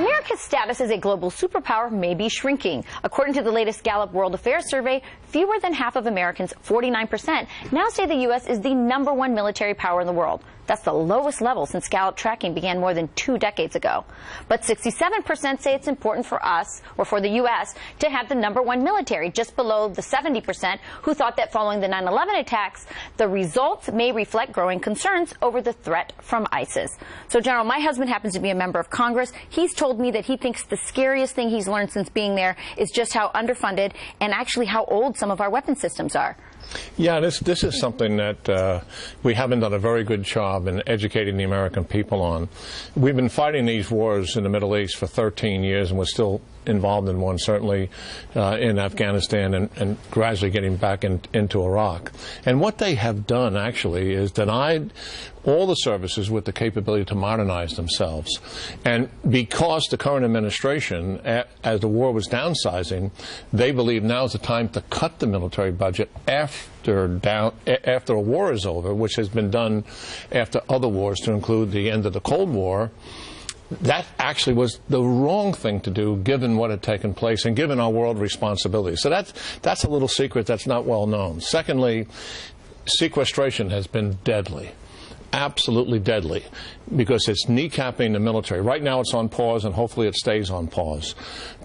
America's status as a global superpower may be shrinking. According to the latest Gallup World Affairs survey, fewer than half of Americans, 49%, now say the U.S. is the #1 military power in the world. That's the lowest level since Gallup tracking began more than 2 decades ago. But 67% say it's important for us, or for the U.S., to have the #1 military, just below the 70% who thought that following the 9/11 attacks, the results may reflect growing concerns over the threat from ISIS. So, General, my husband happens to be a member of Congress. He's told me that he thinks the scariest thing he's learned since being there is just how underfunded and actually how old some of our weapon systems are. Yeah, this is something that we haven't done a very good job in educating the American people on. We've been fighting these wars in the Middle East for 13 years, and we're still involved in one, certainly in Afghanistan and gradually getting back into Iraq. And what they have done, actually, is denied all the services with the capability to modernize themselves. And because the current administration, as the war was downsizing, they believe now is the time to cut the military budget after a war is over, which has been done after other wars to include the end of the Cold War. That actually was the wrong thing to do, given what had taken place and given our world responsibility. So that's a little secret that's not well known. Secondly, sequestration has been deadly. Absolutely deadly, because it's kneecapping the military. Right now it's on pause, and hopefully it stays on pause.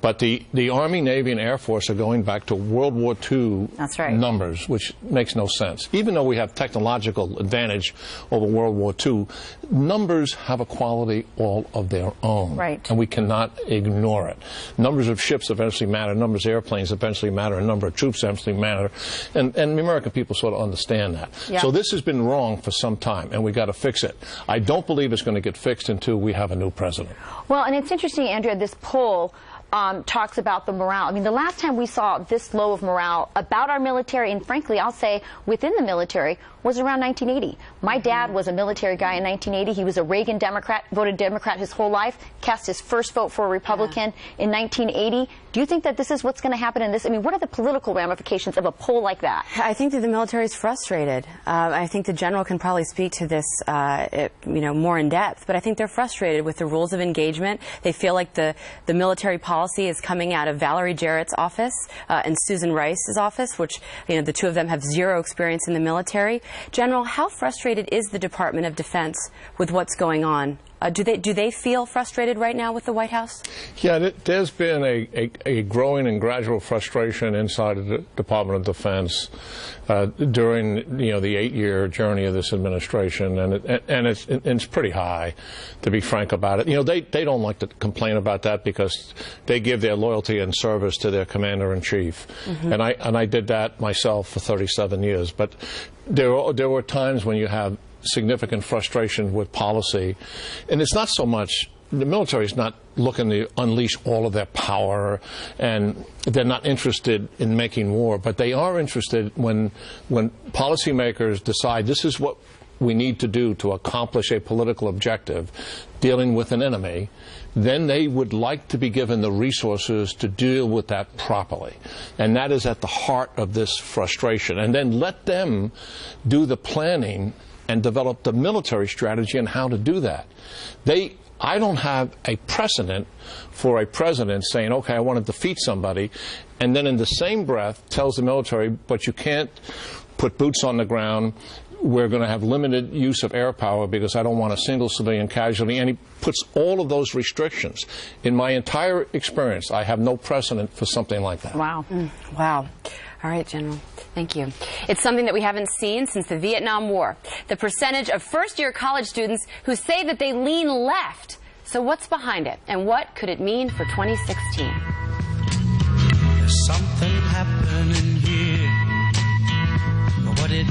But the Army, Navy, and Air Force are going back to World War II numbers, which makes no sense. Even though we have technological advantage over World War II, numbers have a quality all of their own. Right. And we cannot ignore it. Numbers of ships eventually matter, numbers of airplanes eventually matter, and number of troops eventually matter. And the American people sort of understand that. Yeah. So this has been wrong for some time, and we've got to fix it. I don't believe it's going to get fixed until we have a new president. Well, and it's interesting, Andrea, this poll talks about the morale. I mean, the last time we saw this low of morale about our military, and frankly, I'll say within the military, was around 1980. My dad was a military guy in 1980. He was a Reagan Democrat, voted Democrat his whole life, cast his first vote for a Republican in 1980. Do you think that this is what's going to happen in this? I mean, what are the political ramifications of a poll like that? I think that the military is frustrated. I think the general can probably speak to this, more in depth. But I think they're frustrated with the rules of engagement. They feel like the military policy is coming out of Valerie Jarrett's office and Susan Rice's office, which the two of them have zero experience in the military. General, how frustrated is the Department of Defense with what's going on? Do they feel frustrated right now with the White House? Yeah, there's been a growing and gradual frustration inside of the Department of Defense during the 8-year journey of this administration, and it's pretty high, to be frank about it. They don't like to complain about that because they give their loyalty and service to their commander-in-chief, and I did that myself for 37 years. But there were times when you have significant frustration with policy, and it's not so much the military is not looking to unleash all of their power, and they're not interested in making war, but they are interested when policymakers decide this is what we need to do to accomplish a political objective, dealing with an enemy, then they would like to be given the resources to deal with that properly. And that is at the heart of this frustration. And then let them do the planning and develop the military strategy on how to do that. I don't have a precedent for a president saying, okay, I want to defeat somebody, and then in the same breath tells the military, but you can't put boots on the ground. We're going to have limited use of air power because I don't want a single civilian casualty. And he puts all of those restrictions. In my entire experience, I have no precedent for something like that. Wow. Wow. All right, General. Thank you. It's something that we haven't seen since the Vietnam War. The percentage of first-year college students who say that they lean left. So what's behind it, and what could it mean for 2016? There's something happening here. What it